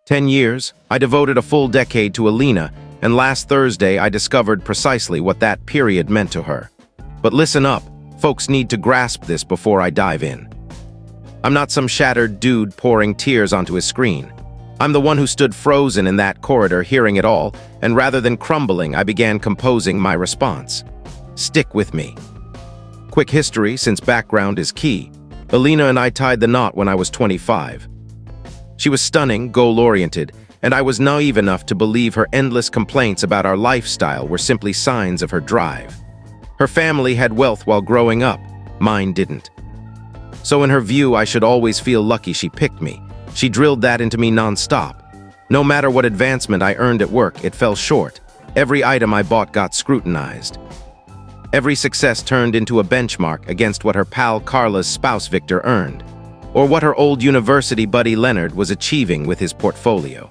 10 years, I devoted a full decade to Alina, and last Thursday I discovered precisely what that period meant to her. But listen up, folks need to grasp this before I dive in. I'm not some shattered dude pouring tears onto his screen. I'm the one who stood frozen in that corridor hearing it all, and rather than crumbling, I began composing my response. Stick with me. Quick history, since background is key. Alina and I tied the knot when I was 25. She was stunning, goal-oriented, and I was naive enough to believe her endless complaints about our lifestyle were simply signs of her drive. Her family had wealth while growing up, mine didn't. So in her view, I should always feel lucky she picked me. She drilled that into me non-stop. No matter what advancement I earned at work, it fell short. Every item I bought got scrutinized. Every success turned into a benchmark against what her pal Carla's spouse Victor earned, or what her old university buddy Leonard was achieving with his portfolio.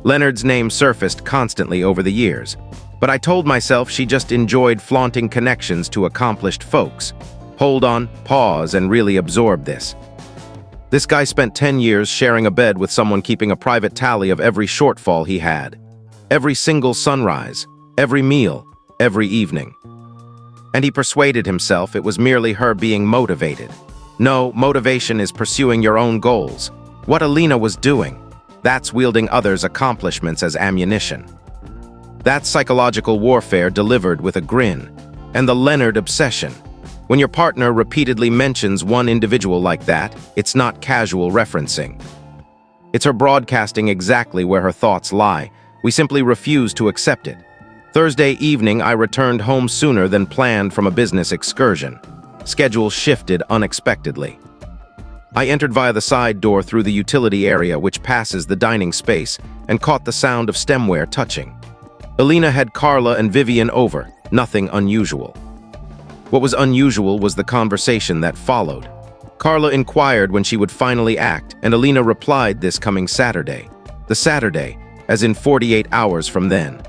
Leonard's name surfaced constantly over the years, but I told myself she just enjoyed flaunting connections to accomplished folks. Hold on, pause, and really absorb this. This guy spent 10 years sharing a bed with someone keeping a private tally of every shortfall he had. Every single sunrise, every meal, every evening. And he persuaded himself it was merely her being motivated. No, motivation is pursuing your own goals. What Alina was doing, that's wielding others' accomplishments as ammunition. That's psychological warfare delivered with a grin. And the Leonard obsession. When your partner repeatedly mentions one individual like that, it's not casual referencing. It's her broadcasting exactly where her thoughts lie. We simply refuse to accept it. Thursday evening, I returned home sooner than planned from a business excursion. Schedule shifted unexpectedly. I entered via the side door through the utility area which passes the dining space and caught the sound of stemware touching. Alina had Carla and Vivian over, nothing unusual. What was unusual was the conversation that followed. Carla inquired when she would finally act, and Alina replied this coming Saturday. The Saturday, as in 48 hours from then.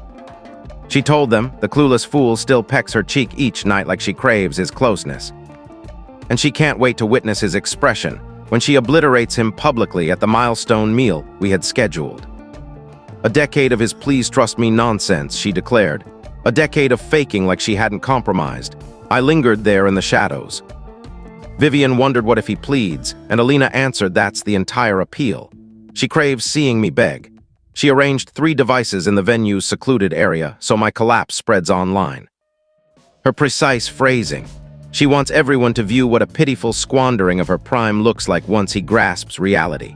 She told them the clueless fool still pecks her cheek each night like she craves his closeness. And she can't wait to witness his expression when she obliterates him publicly at the milestone meal we had scheduled. A decade of his please trust me nonsense, she declared. A decade of faking like she hadn't compromised. I lingered there in the shadows. Vivian wondered what if he pleads, and Alina answered that's the entire appeal. She craves seeing me beg. She arranged 3 devices in the venue's secluded area, so my collapse spreads online. Her precise phrasing. She wants everyone to view what a pitiful squandering of her prime looks like once he grasps reality.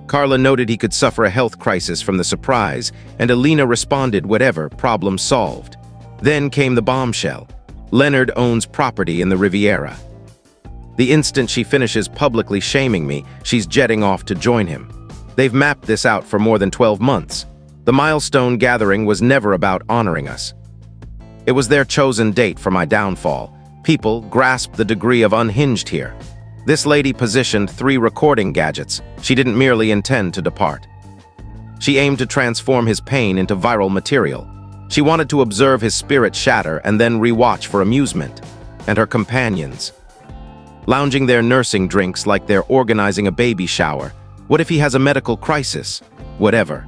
Carla noted he could suffer a health crisis from the surprise, and Alina responded whatever, problem solved. Then came the bombshell. Leonard owns property in the Riviera. The instant she finishes publicly shaming me, she's jetting off to join him. They've mapped this out for more than 12 months. The milestone gathering was never about honoring us. It was their chosen date for my downfall. People grasp the degree of unhinged here. This lady positioned 3 recording gadgets. She didn't merely intend to depart. She aimed to transform his pain into viral material. She wanted to observe his spirit shatter and then rewatch for amusement. And her companions. Lounging their nursing drinks like they're organizing a baby shower. What if he has a medical crisis? Whatever.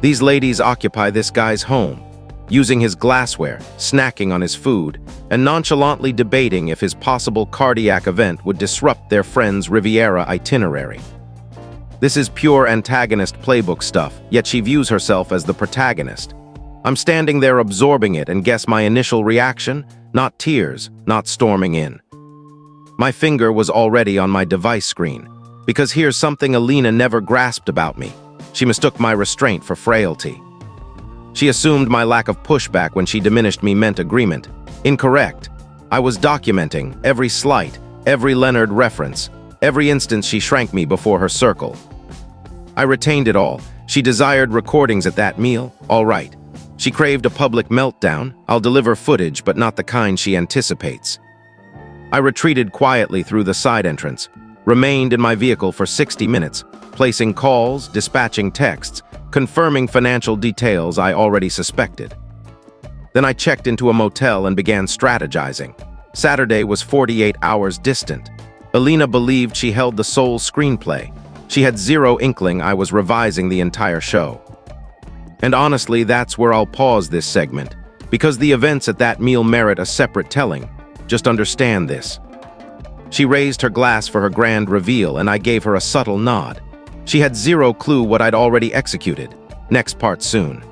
These ladies occupy this guy's home, using his glassware, snacking on his food, and nonchalantly debating if his possible cardiac event would disrupt their friend's Riviera itinerary. This is pure antagonist playbook stuff, yet she views herself as the protagonist. I'm standing there absorbing it, and guess my initial reaction? Not tears, not storming in. My finger was already on my device screen, because here's something Alina never grasped about me. She mistook my restraint for frailty. She assumed my lack of pushback when she diminished me meant agreement. Incorrect. I was documenting every slight, every Leonard reference, every instance she shrank me before her circle. I retained it all. She desired recordings at that meal, all right. She craved a public meltdown. I'll deliver footage, but not the kind she anticipates. I retreated quietly through the side entrance, remained in my vehicle for 60 minutes, placing calls, dispatching texts, confirming financial details I already suspected. Then I checked into a motel and began strategizing. Saturday was 48 hours distant. Alina believed she held the sole screenplay. She had zero inkling I was revising the entire show. And honestly, that's where I'll pause this segment, because the events at that meal merit a separate telling. Just understand this. She raised her glass for her grand reveal, and I gave her a subtle nod. She had zero clue what I'd already executed. Next part soon.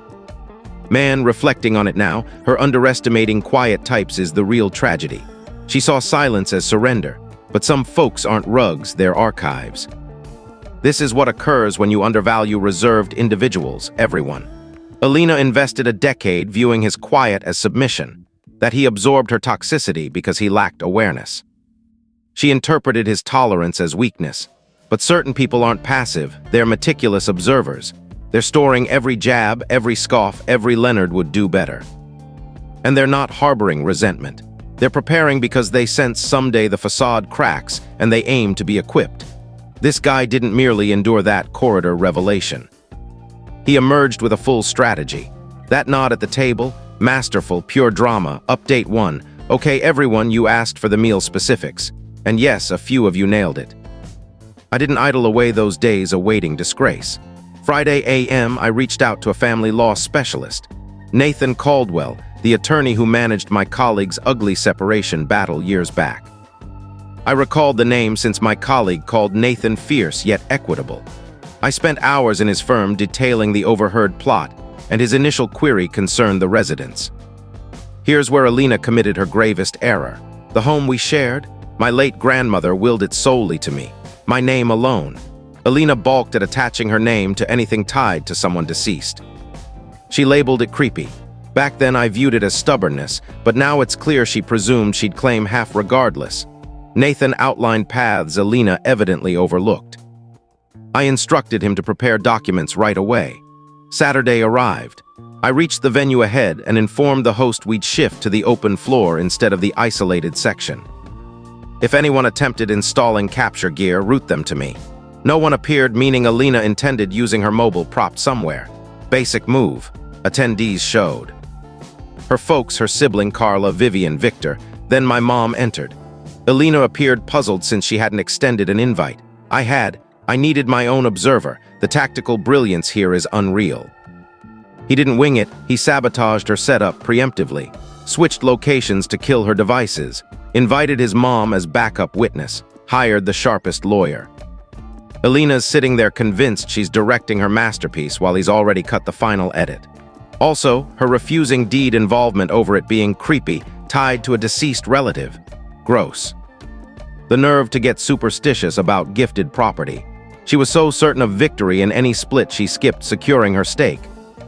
Man, reflecting on it now, her underestimating quiet types is the real tragedy. She saw silence as surrender, but some folks aren't rugs, they're archives. This is what occurs when you undervalue reserved individuals, everyone. Alina invested a decade viewing his quiet as submission, that he absorbed her toxicity because he lacked awareness. She interpreted his tolerance as weakness, but certain people aren't passive, they're meticulous observers. They're storing every jab, every scoff, every Leonard would do better. And they're not harboring resentment. They're preparing because they sense someday the facade cracks and they aim to be equipped. This guy didn't merely endure that corridor revelation. He emerged with a full strategy. That nod at the table, masterful, pure drama. Update 1. Okay, everyone, you asked for the meal specifics. And yes, a few of you nailed it. I didn't idle away those days awaiting disgrace. Friday a.m., I reached out to a family law specialist, Nathan Caldwell, the attorney who managed my colleague's ugly separation battle years back. I recalled the name since my colleague called Nathan fierce yet equitable. I spent hours in his firm detailing the overheard plot, and his initial query concerned the residence. Here's where Alina committed her gravest error. The home we shared? My late grandmother willed it solely to me. My name alone. Alina balked at attaching her name to anything tied to someone deceased. She labeled it creepy. Back then I viewed it as stubbornness, but now it's clear she presumed she'd claim half regardless. Nathan outlined paths Alina evidently overlooked. I instructed him to prepare documents right away. Saturday arrived. I reached the venue ahead and informed the host we'd shift to the open floor instead of the isolated section. If anyone attempted installing capture gear, route them to me. No one appeared, meaning Alina intended using her mobile propped somewhere. Basic move. Attendees showed. Her folks, her sibling Carla, Vivian, Victor, then my mom entered. Alina appeared puzzled since she hadn't extended an invite. I needed my own observer. The tactical brilliance here is unreal. He didn't wing it, he sabotaged her setup preemptively, switched locations to kill her devices, invited his mom as backup witness, hired the sharpest lawyer. Alina's sitting there convinced she's directing her masterpiece while he's already cut the final edit. Also, her refusing deed involvement over it being creepy, tied to a deceased relative. Gross. The nerve to get superstitious about gifted property. She was so certain of victory in any split she skipped securing her stake.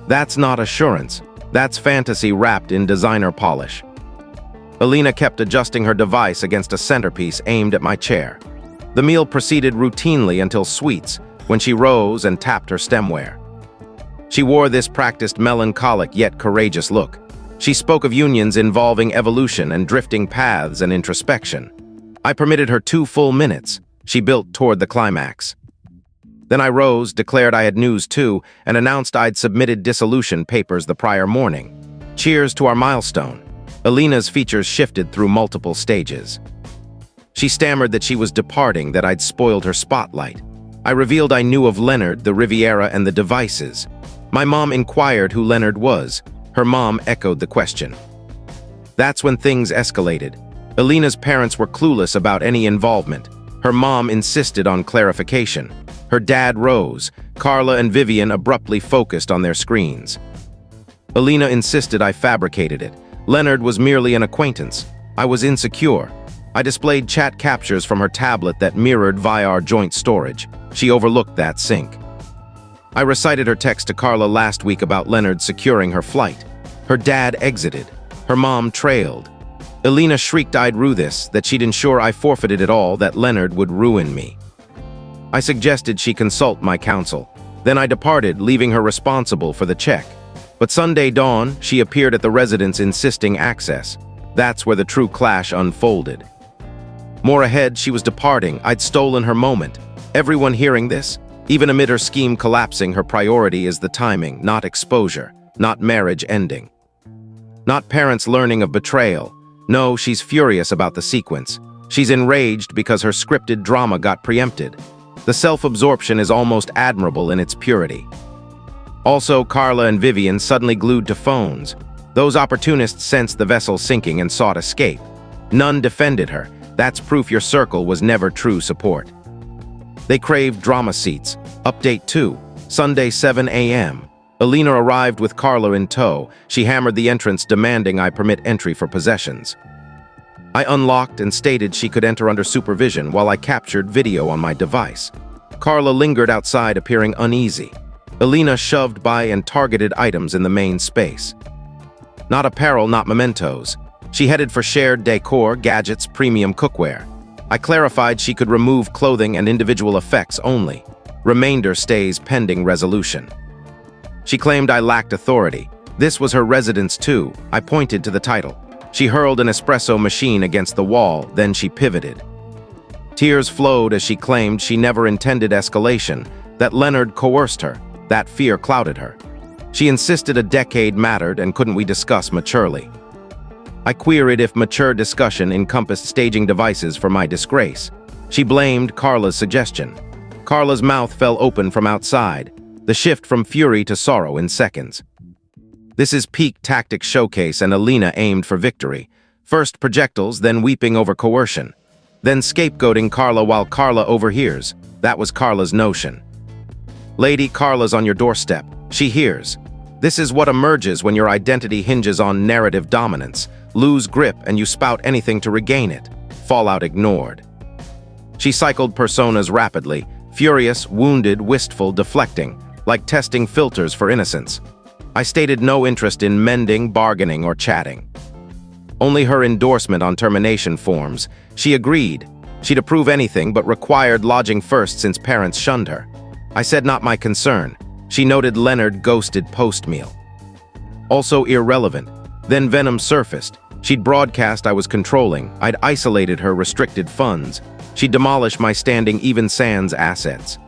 That's not assurance. That's fantasy wrapped in designer polish. Alina kept adjusting her device against a centerpiece aimed at my chair. The meal proceeded routinely until sweets, when she rose and tapped her stemware. She wore this practiced melancholic yet courageous look. She spoke of unions involving evolution and drifting paths and introspection. I permitted her 2 full minutes. She built toward the climax. Then I rose, declared I had news too, and announced I'd submitted dissolution papers the prior morning. Cheers to our milestone. Alina's features shifted through multiple stages. She stammered that she was departing, that I'd spoiled her spotlight. I revealed I knew of Leonard, the Riviera, and the devices. My mom inquired who Leonard was. Her mom echoed the question. That's when things escalated. Alina's parents were clueless about any involvement. Her mom insisted on clarification. Her dad rose. Carla and Vivian abruptly focused on their screens. Alina insisted I fabricated it. Leonard was merely an acquaintance. I was insecure. I displayed chat captures from her tablet that mirrored via our joint storage. She overlooked that sync. I recited her text to Carla last week about Leonard securing her flight. Her dad exited. Her mom trailed. Alina shrieked I'd rue this, that she'd ensure I forfeited it all, that Leonard would ruin me. I suggested she consult my counsel. Then I departed, leaving her responsible for the check. But Sunday dawn, she appeared at the residence insisting access. That's where the true clash unfolded. More ahead, she was departing. I'd stolen her moment. Everyone hearing this? Even amid her scheme collapsing, her priority is the timing, not exposure, not marriage ending. Not parents learning of betrayal. No, she's furious about the sequence. She's enraged because her scripted drama got preempted. The self-absorption is almost admirable in its purity. Also, Carla and Vivian suddenly glued to phones. Those opportunists sensed the vessel sinking and sought escape. None defended her. That's proof your circle was never true support. They craved drama seats. Update 2, Sunday 7 a.m. Alina arrived with Carla in tow. She hammered the entrance demanding I permit entry for possessions. I unlocked and stated she could enter under supervision while I captured video on my device. Carla lingered outside, appearing uneasy. Alina shoved by and targeted items in the main space. Not apparel, not mementos. She headed for shared decor, gadgets, premium cookware. I clarified she could remove clothing and individual effects only. Remainder stays pending resolution. She claimed I lacked authority. This was her residence too. I pointed to the title. She hurled an espresso machine against the wall, then she pivoted. Tears flowed as she claimed she never intended escalation, that Leonard coerced her, that fear clouded her. She insisted a decade mattered and couldn't we discuss maturely. I queried if mature discussion encompassed staging devices for my disgrace. She blamed Carla's suggestion. Carla's mouth fell open from outside, the shift from fury to sorrow in seconds. This is peak tactics showcase and Alina aimed for victory. First projectiles, then weeping over coercion. Then scapegoating Carla while Carla overhears. That was Carla's notion. Lady, Carla's on your doorstep. She hears. This is what emerges when your identity hinges on narrative dominance. Lose grip and you spout anything to regain it. Fallout ignored. She cycled personas rapidly, furious, wounded, wistful, deflecting, like testing filters for innocence. I stated no interest in mending, bargaining, or chatting. Only her endorsement on termination forms. She agreed. She'd approve anything but required lodging first since parents shunned her. I said not my concern. She noted Leonard ghosted post-meal. Also irrelevant. Then venom surfaced. She'd broadcast I was controlling. I'd isolated her restricted funds. She'd demolished my standing even sans assets.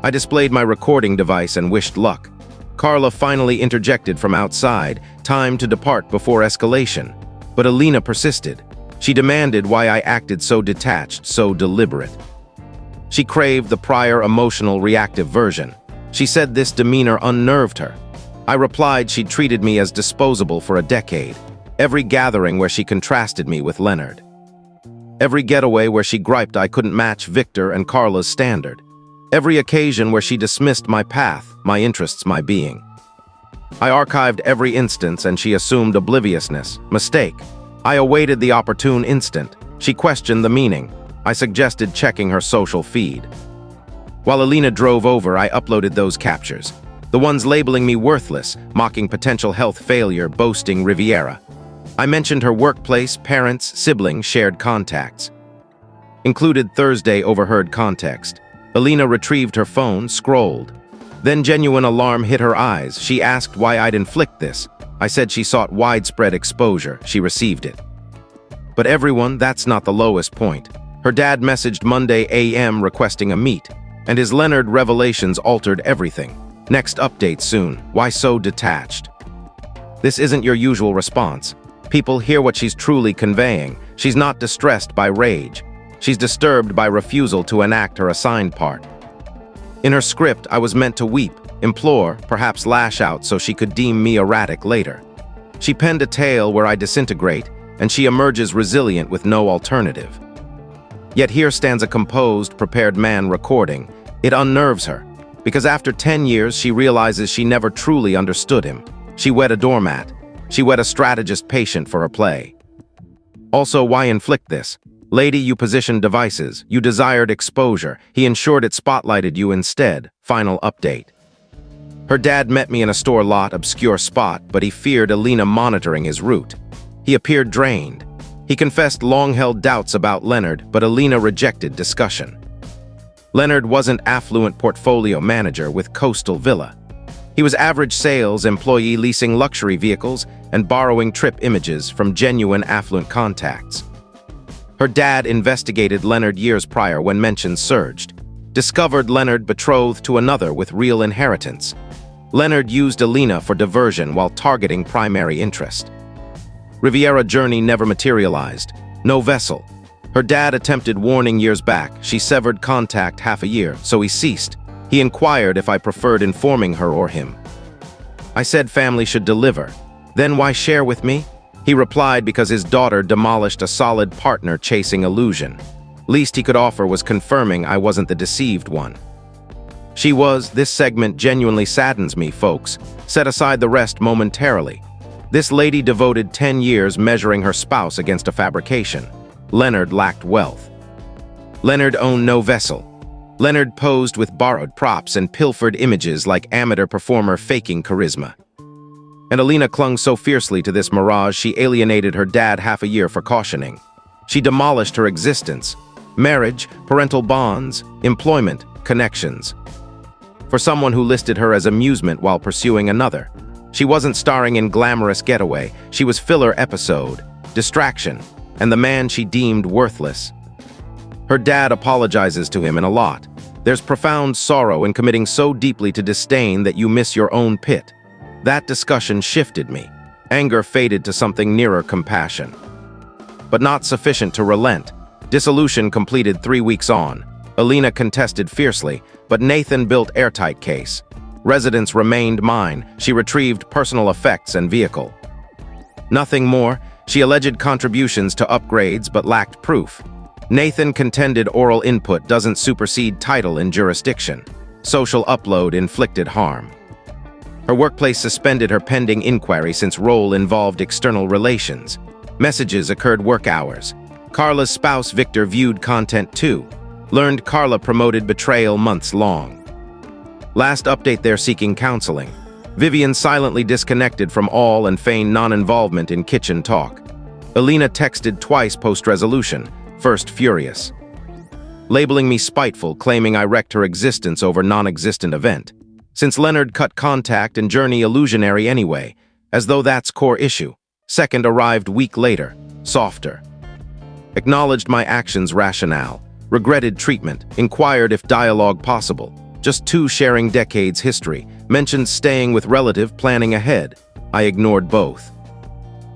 I displayed my recording device and wished luck. Carla finally interjected from outside, time to depart before escalation. But Alina persisted. She demanded why I acted so detached, so deliberate. She craved the prior emotional reactive version. She said this demeanor unnerved her. I replied she'd treated me as disposable for a decade. Every gathering where she contrasted me with Leonard. Every getaway where she griped I couldn't match Victor and Carla's standard. Every occasion where she dismissed my path, my interests, my being. I archived every instance and she assumed obliviousness. Mistake. I awaited the opportune instant. She questioned the meaning. I suggested checking her social feed. While Alina drove over, I uploaded those captures. The ones labeling me worthless, mocking potential health failure, boasting Riviera. I mentioned her workplace, parents, siblings, shared contacts. Included Thursday overheard context. Alina retrieved her phone, scrolled. Then genuine alarm hit her eyes. She asked why I'd inflict this. I said she sought widespread exposure. She received it. But everyone, that's not the lowest point. Her dad messaged Monday a.m. requesting a meet, and his Leonard revelations altered everything. Next update soon. Why so detached? This isn't your usual response. People hear what she's truly conveying. She's not distressed by rage. She's disturbed by refusal to enact her assigned part. In her script, I was meant to weep, implore, perhaps lash out so she could deem me erratic later. She penned a tale where I disintegrate, and she emerges resilient with no alternative. Yet here stands a composed, prepared man recording. It unnerves her, because after 10 years she realizes she never truly understood him. She wed a doormat. She wed a strategist patient for her play. Also, why inflict this? Lady, you positioned devices. You desired exposure. He ensured it spotlighted you instead. Final update. Her dad met me in a store lot, obscure spot, but he feared Alina monitoring his route. He appeared drained. He confessed long-held doubts about Leonard, but Alina rejected discussion. Leonard wasn't affluent portfolio manager with coastal villa. He was average sales employee leasing luxury vehicles and borrowing trip images from genuine affluent contacts. Her dad investigated Leonard years prior when mentions surged. Discovered Leonard betrothed to another with real inheritance. Leonard used Alina for diversion while targeting primary interest. Riviera journey never materialized. No vessel. Her dad attempted warning years back. She severed contact half a year, so he ceased. He inquired if I preferred informing her or him. I said family should deliver. Then why share with me? He replied because his daughter demolished a solid partner chasing illusion. Least he could offer was confirming I wasn't the deceived one. She was. This segment genuinely saddens me, folks. Set aside the rest momentarily. This lady devoted 10 years measuring her spouse against a fabrication. Leonard lacked wealth. Leonard owned no vessel. Leonard posed with borrowed props and pilfered images like amateur performer faking charisma. And Alina clung so fiercely to this mirage she alienated her dad half a year for cautioning. She demolished her existence. Marriage, parental bonds, employment, connections. For someone who listed her as amusement while pursuing another. She wasn't starring in glamorous getaway, she was filler episode, distraction, and the man she deemed worthless. Her dad apologizes to him in a lot. There's profound sorrow in committing so deeply to disdain that you miss your own pit. That discussion shifted me. Anger faded to something nearer compassion. But not sufficient to relent. Dissolution completed 3 weeks on. Alina contested fiercely, but Nathan built airtight case. Residence remained mine. She retrieved personal effects and vehicle. Nothing more. She alleged contributions to upgrades but lacked proof. Nathan contended oral input doesn't supersede title in jurisdiction. Social upload inflicted harm. Her workplace suspended her pending inquiry since role involved external relations. Messages occurred work hours. Carla's spouse Victor viewed content too. Learned Carla promoted betrayal months long. Last update they're seeking counseling. Vivian silently disconnected from all and feigned non-involvement in kitchen talk. Alina texted twice post-resolution, first furious. Labeling me spiteful, claiming I wrecked her existence over non-existent event. Since Leonard cut contact and journey illusionary anyway, as though that's core issue. Second arrived week later, softer. Acknowledged my actions rationale, regretted treatment, inquired if dialogue possible. Just 2 sharing decades history, mentioned staying with relative, planning ahead. I ignored both.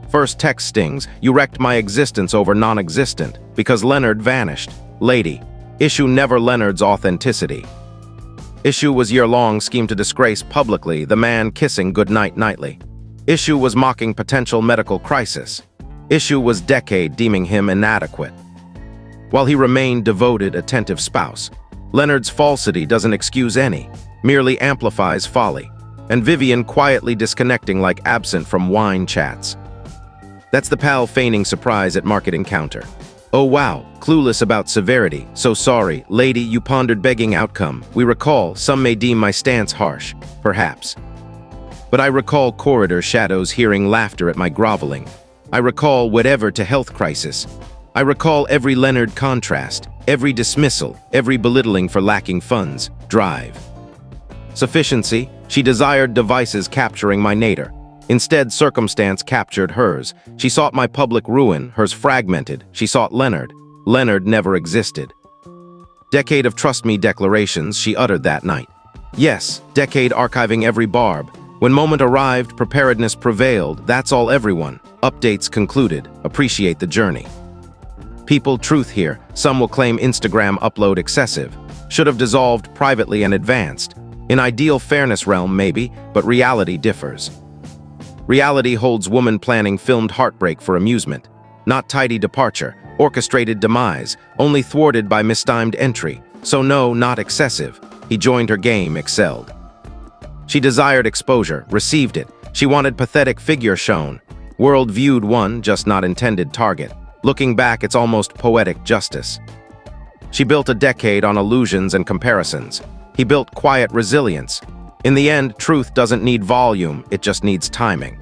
First text stings, you wrecked my existence over non-existent, because Leonard vanished. Lady. Issue never Leonard's authenticity. Issue was year-long scheme to disgrace publicly the man kissing goodnight nightly. Issue was mocking potential medical crisis. Issue was decade deeming him inadequate. While he remained devoted, attentive spouse, Leonard's falsity doesn't excuse any, merely amplifies folly, and Vivian quietly disconnecting like absent from wine chats. That's the pal feigning surprise at market encounter. Oh wow, clueless about severity, so sorry, lady, you pondered begging outcome. We recall, some may deem my stance harsh, perhaps. But I recall corridor shadows hearing laughter at my groveling. I recall whatever to health crisis. I recall every Leonard contrast, every dismissal, every belittling for lacking funds, drive. Sufficiency, she desired devices capturing my nadir. Instead, circumstance captured hers. She sought my public ruin, hers fragmented. She sought Leonard. Leonard never existed. Decade of trust me declarations she uttered that night. Yes, decade archiving every barb. When moment arrived, preparedness prevailed. That's all everyone. Updates concluded. Appreciate the journey. People, truth here. Some will claim Instagram upload excessive. Should have dissolved privately and advanced. In ideal fairness realm, maybe, but reality differs. Reality holds woman planning filmed heartbreak for amusement. Not tidy departure, orchestrated demise, only thwarted by mistimed entry. So no, not excessive. He joined her game, excelled. She desired exposure, received it. She wanted pathetic figure shown. World viewed one, just not intended target. Looking back, it's almost poetic justice. She built a decade on illusions and comparisons. He built quiet resilience. In the end, truth doesn't need volume, it just needs timing.